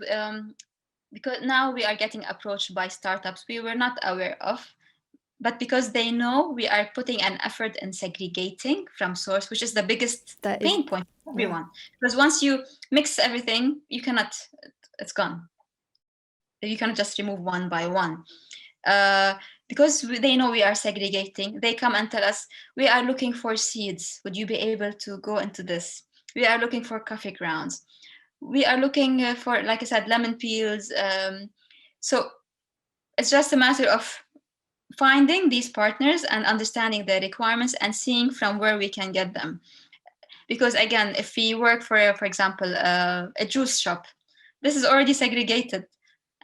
Speaker 2: because now we are getting approached by startups we were not aware of, but because they know we are putting an effort in segregating from source, which is the biggest pain point for everyone. Because once you mix everything, it's gone. You cannot just remove one by one. Because they know we are segregating, they come and tell us, we are looking for seeds. Would you be able to go into this? We are looking for coffee grounds. We are looking for, like I said, lemon peels. So it's just a matter of finding these partners and understanding their requirements and seeing from where we can get them. Because again, if we work for example, a juice shop, this is already segregated.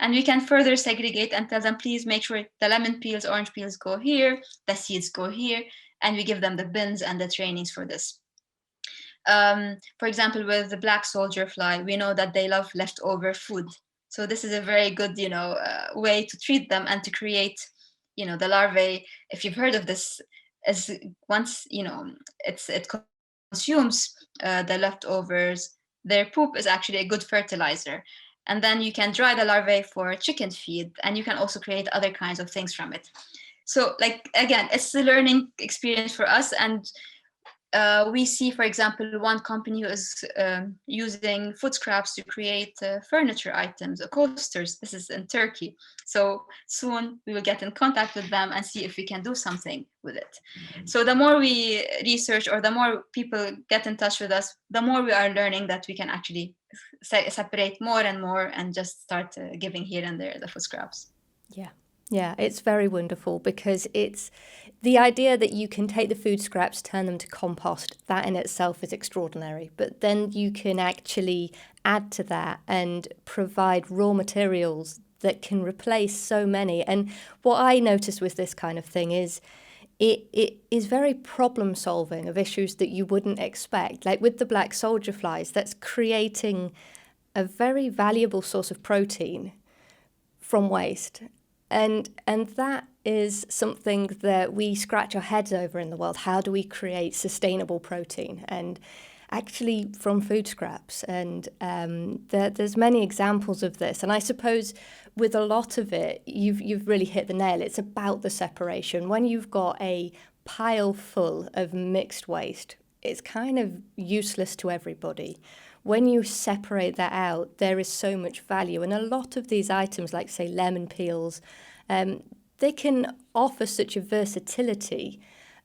Speaker 2: And we can further segregate and tell them, please make sure the lemon peels, orange peels go here, the seeds go here, and we give them the bins and the trainings for this. For example, with the black soldier fly, we know that they love leftover food. So this is a very good, way to treat them and to create, the larvae. If you've heard of this, as once, it consumes the leftovers, their poop is actually a good fertilizer. And then you can dry the larvae for chicken feed, and you can also create other kinds of things from it. So, again, it's a learning experience for us. And we see, for example, one company who is using food scraps to create furniture items, coasters. This is in Turkey. So soon we will get in contact with them and see if we can do something with it. So the more we research, or the more people get in touch with us, the more we are learning that we can actually separate more and more and just start giving here and there the food scraps.
Speaker 1: Yeah, it's very wonderful, because it's the idea that you can take the food scraps, turn them to compost. That in itself is extraordinary. But then you can actually add to that and provide raw materials that can replace so many. And what I notice with this kind of thing is it is very problem solving of issues that you wouldn't expect. Like with the black soldier flies, that's creating a very valuable source of protein from waste. And that is something that we scratch our heads over in the world. How do we create sustainable protein? And actually from food scraps. And there's many examples of this. And I suppose with a lot of it, you've really hit the nail. It's about the separation. When you've got a pile full of mixed waste, it's kind of useless to everybody. When you separate that out, there is so much value. And a lot of these items, like, say, lemon peels, they can offer such a versatility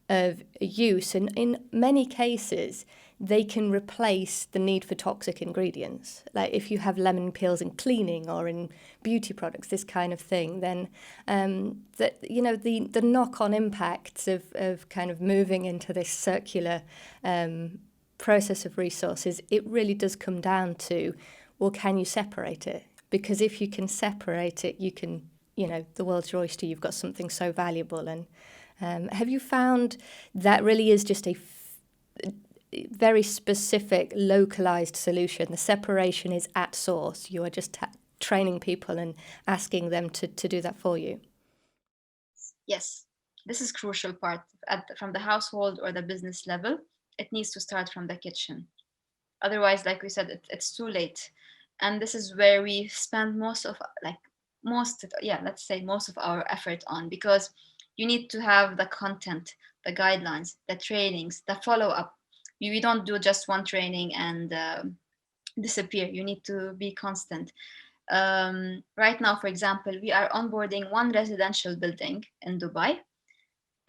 Speaker 1: of use. And in many cases, they can replace the need for toxic ingredients. Like if you have lemon peels in cleaning or in beauty products, this kind of thing, then the knock-on impacts of kind of moving into this circular process of resources, it really does come down to, well, can you separate it? Because if you can separate it, you can, the world's your oyster, you've got something so valuable. And have you found that really is just very specific, localized solution. The separation is at source. You are just training people and asking them to do that for you.
Speaker 2: Yes, this is crucial part. From the household or the business level, it needs to start from the kitchen. Otherwise, like we said, it's too late. And this is where we spend most of our effort on, because you need to have the content, the guidelines, the trainings, the follow-up. We don't do just one training and disappear. You need to be constant. Right now, for example, we are onboarding one residential building in Dubai.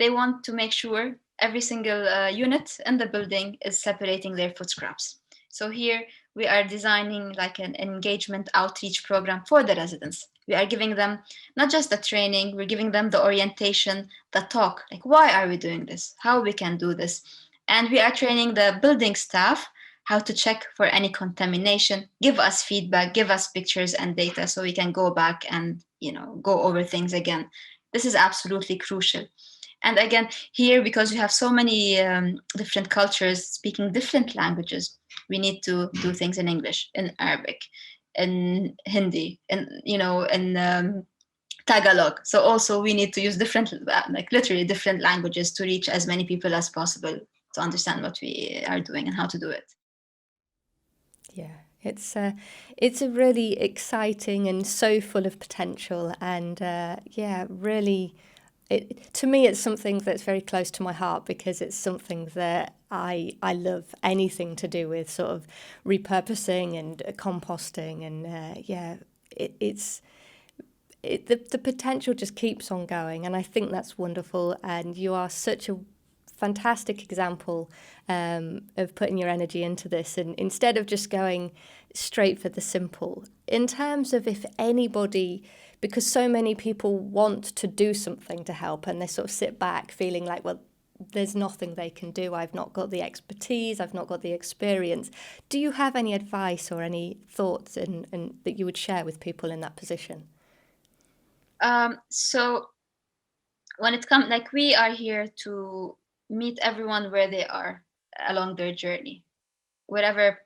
Speaker 2: They want to make sure every single unit in the building is separating their food scraps. So here we are designing like an engagement outreach program for the residents. We are giving them not just the training, we're giving them the orientation, the talk, like why are we doing this, how we can do this. And we are training the building staff how to check for any contamination, give us feedback, give us pictures and data so we can go back and go over things again. This is absolutely crucial. And again, here, because we have so many different cultures speaking different languages, we need to do things in English, in Arabic, in Hindi, in Tagalog. So also we need to use different, like literally different languages to reach as many people as possible to understand what we are doing and how to do it.
Speaker 1: Yeah, it's a really exciting and so full of potential, and really, to me, it's something that's very close to my heart, because it's something that I love anything to do with, sort of repurposing and composting, and the potential just keeps on going, and I think that's wonderful. And you are such a fantastic example of putting your energy into this, and instead of just going straight for the simple. In terms of if anybody, because so many people want to do something to help, and they sort of sit back feeling like, well, there's nothing they can do. I've not got the expertise. I've not got the experience. Do you have any advice or any thoughts and that you would share with people in that position?
Speaker 2: So when it comes, like, we are here to meet everyone where they are along their journey, whatever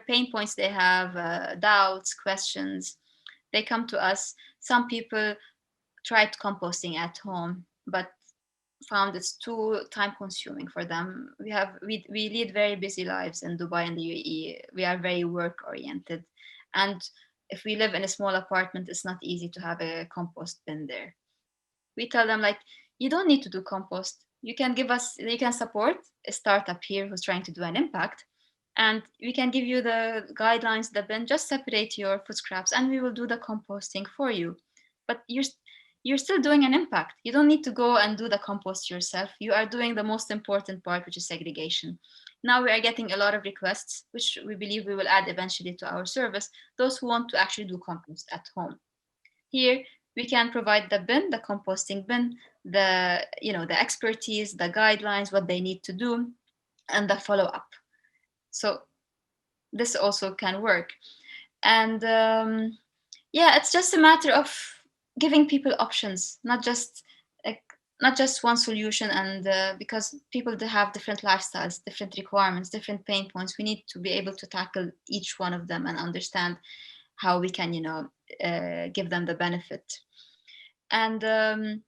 Speaker 2: pain points they have, doubts, questions, they come to us. Some people tried composting at home, but found it's too time consuming for them. We lead very busy lives in Dubai and the UAE. We are very work oriented, and if we live in a small apartment, it's not easy to have a compost bin there. We tell them, like, you don't need to do compost. You can support a startup here who's trying to do an impact, and we can give you the guidelines, the bin, just separate your food scraps and we will do the composting for you. But you're still doing an impact. You don't need to go and do the compost yourself. You are doing the most important part, which is segregation. Now we are getting a lot of requests, which we believe we will add eventually to our service, those who want to actually do compost at home. Here we can provide the bin, the composting bin, the expertise, the guidelines, what they need to do, and the follow-up. So this also can work. And it's just a matter of giving people options, not just one solution. And because people have different lifestyles, different requirements, different pain points, we need to be able to tackle each one of them and understand how we can give them the benefit. And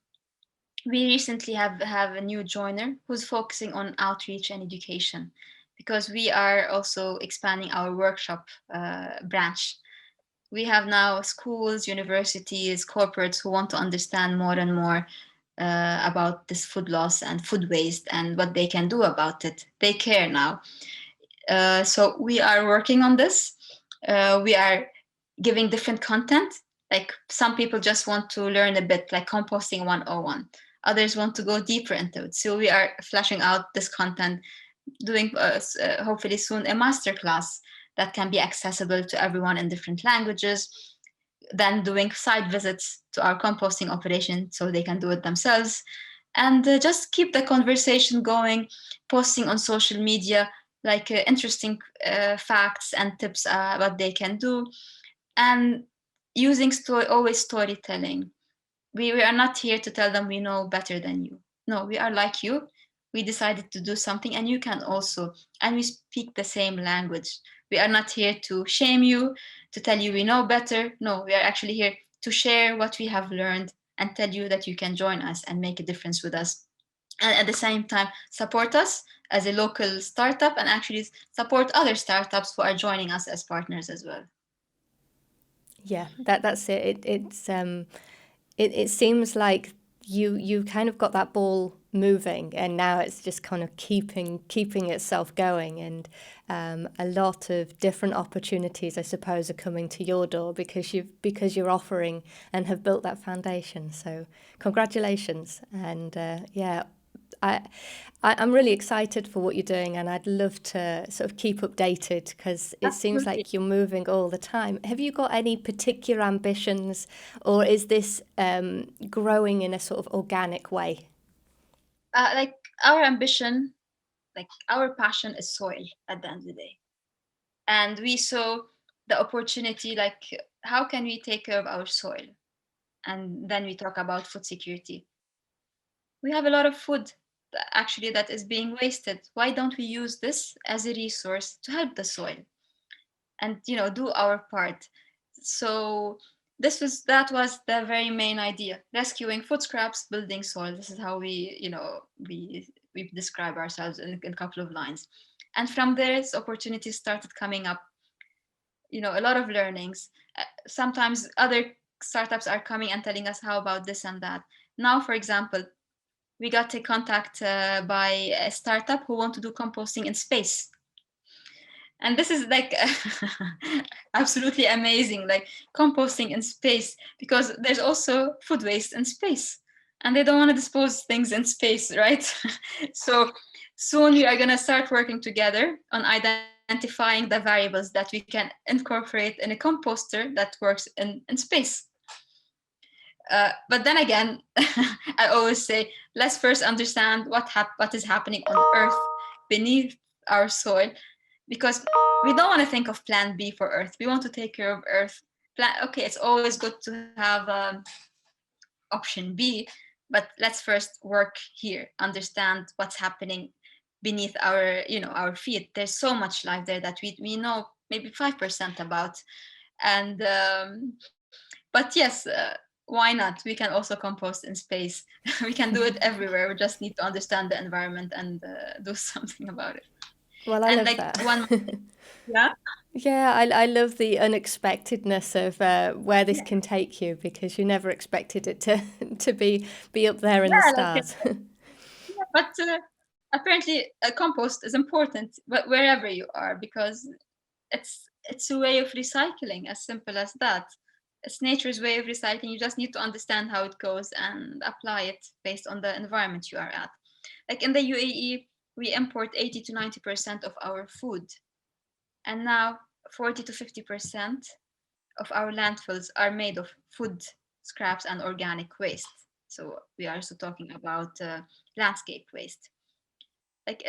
Speaker 2: we recently have a new joiner who's focusing on outreach and education, because we are also expanding our workshop branch. We have now schools, universities, corporates who want to understand more and more about this food loss and food waste and what they can do about it. They care now. So we are working on this. We are giving different content. Like, some people just want to learn a bit, like composting 101. Others want to go deeper into it. So we are fleshing out this content, doing hopefully soon a masterclass that can be accessible to everyone in different languages, then doing site visits to our composting operation so they can do it themselves, and just keep the conversation going, posting on social media like interesting facts and tips what they can do, and using always storytelling. We are not here to tell them we know better than you. No, we are like you. we decided to do something, and you can also, and we speak the same language. We are not here to shame you, to tell you we know better. No, we are actually here to share what we have learned and tell you that you can join us and make a difference with us, and at the same time support us as a local startup, and actually support other startups who are joining us as partners as well.
Speaker 1: Yeah, that's it. It seems like you kind of got that ball moving, and now it's just kind of keeping itself going, and a lot of different opportunities, I suppose, are coming to your door because you're offering and have built that foundation. So congratulations, and yeah. I'm really excited for what you're doing, and I'd love to sort of keep updated because it seems
Speaker 2: Absolutely.
Speaker 1: like you're moving all the time. Have you got any particular ambitions, or is this growing in a sort of organic way?
Speaker 2: Like our ambition, like our passion is soil at the end of the day. And we saw the opportunity, like how can we take care of our soil? And then we talk about food security. We have a lot of food actually that is being wasted. Why don't we use this as a resource to help the soil and do our part? So that was the very main idea: rescuing food scraps, building soil. This is how we describe ourselves in a couple of lines. And from there, opportunities started coming up, a lot of learnings. Sometimes other startups are coming and telling us how about this and that. Now, for example, we got a contact by a startup who want to do composting in space. And this is like absolutely amazing, like composting in space, because there's also food waste in space, and they don't want to dispose things in space, right? So soon we are going to start working together on identifying the variables that we can incorporate in a composter that works in space. But then again, I always say, let's first understand what is happening on Earth beneath our soil, because we don't want to think of plan B for Earth. We want to take care of Earth. Okay, it's always good to have option B, but let's first work here, understand what's happening beneath our feet. There's so much life there that we know maybe 5% about. And but yes, why not? We can also compost in space. We can do it everywhere. We just need to understand the environment and do something about it.
Speaker 1: Well, I
Speaker 2: And
Speaker 1: love
Speaker 2: like
Speaker 1: that.
Speaker 2: one, yeah,
Speaker 1: Yeah, I love the unexpectedness of where this
Speaker 2: yeah,
Speaker 1: can take you because you never expected it to to be up there in the
Speaker 2: yeah, like
Speaker 1: stars.
Speaker 2: yeah, but apparently compost is important, but wherever you are, because it's a way of recycling, as simple as that. It's nature's way of recycling. You just need to understand how it goes and apply it based on the environment you are at. Like in the UAE, we import 80 to 90% of our food, and now 40 to 50% of our landfills are made of food scraps and organic waste. So we are also talking about landscape waste. Like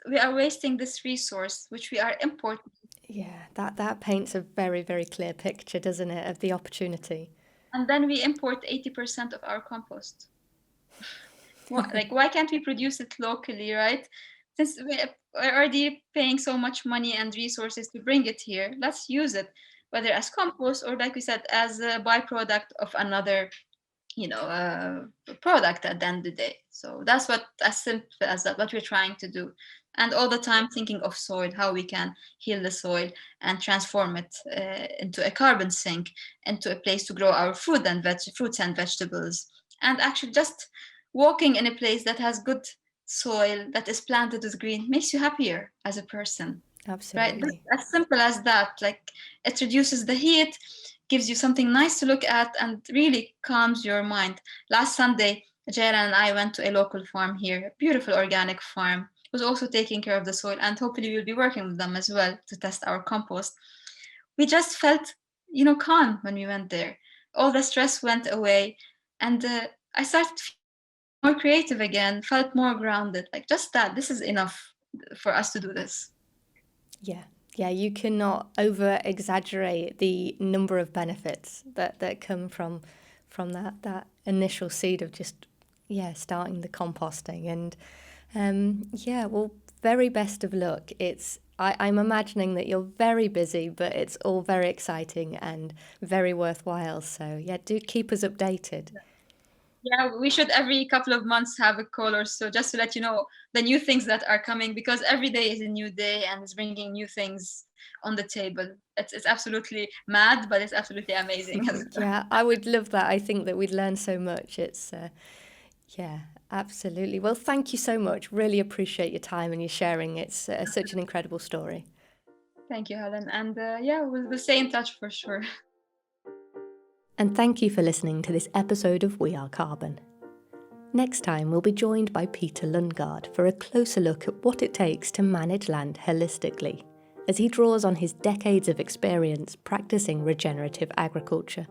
Speaker 2: we are wasting this resource which we are importing,
Speaker 1: Yeah, that paints a very, very clear picture, doesn't it, of the opportunity.
Speaker 2: and then we import 80% of our compost. Why can't we produce it locally, right? Since we're already paying so much money and resources to bring it here, let's use it, whether as compost or, like we said, as a byproduct of another, product at the end of the day. So that's what, as simple as that, what we're trying to do. And all the time thinking of soil, how we can heal the soil and transform it into a carbon sink, into a place to grow our fruits and vegetables. And actually, just walking in a place that has good soil, that is planted with green, makes you happier as a person, right?
Speaker 1: Absolutely.
Speaker 2: As simple as that. Like, it reduces the heat, gives you something nice to look at, and really calms your mind. Last Sunday, Jaira and I went to a local farm here, a beautiful organic farm, who's also taking care of the soil, and hopefully we'll be working with them as well to test our compost. We just felt, calm when we went there. All the stress went away, and I started more creative again, felt more grounded. Like, just that, this is enough for us to do this.
Speaker 1: Yeah. Yeah, you cannot over exaggerate the number of benefits that come from that initial seed of just, yeah, starting the composting. And Yeah, well, very best of luck. I'm imagining that you're very busy, but it's all very exciting and very worthwhile. So yeah, do keep us updated.
Speaker 2: Yeah, we should every couple of months have a call or so just to let you know the new things that are coming, because every day is a new day and it's bringing new things on the table. It's absolutely mad, but it's absolutely amazing as well.
Speaker 1: Yeah, I would love that. I think that we'd learn so much. Yeah, absolutely. Well, thank you so much. Really appreciate your time and your sharing. It's such an incredible story.
Speaker 2: Thank you, Helen. And yeah, we'll stay in touch for sure.
Speaker 1: And thank you for listening to this episode of We Are Carbon. Next time, we'll be joined by Peter Lundgaard for a closer look at what it takes to manage land holistically, as he draws on his decades of experience practicing regenerative agriculture.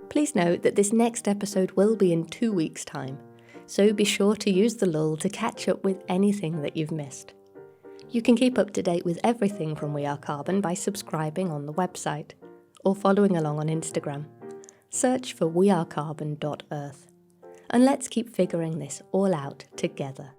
Speaker 1: Please note that this next episode will be in 2 weeks' time, so be sure to use the lull to catch up with anything that you've missed. You can keep up to date with everything from We Are Carbon by subscribing on the website or following along on Instagram. Search for wearecarbon.earth. And let's keep figuring this all out together.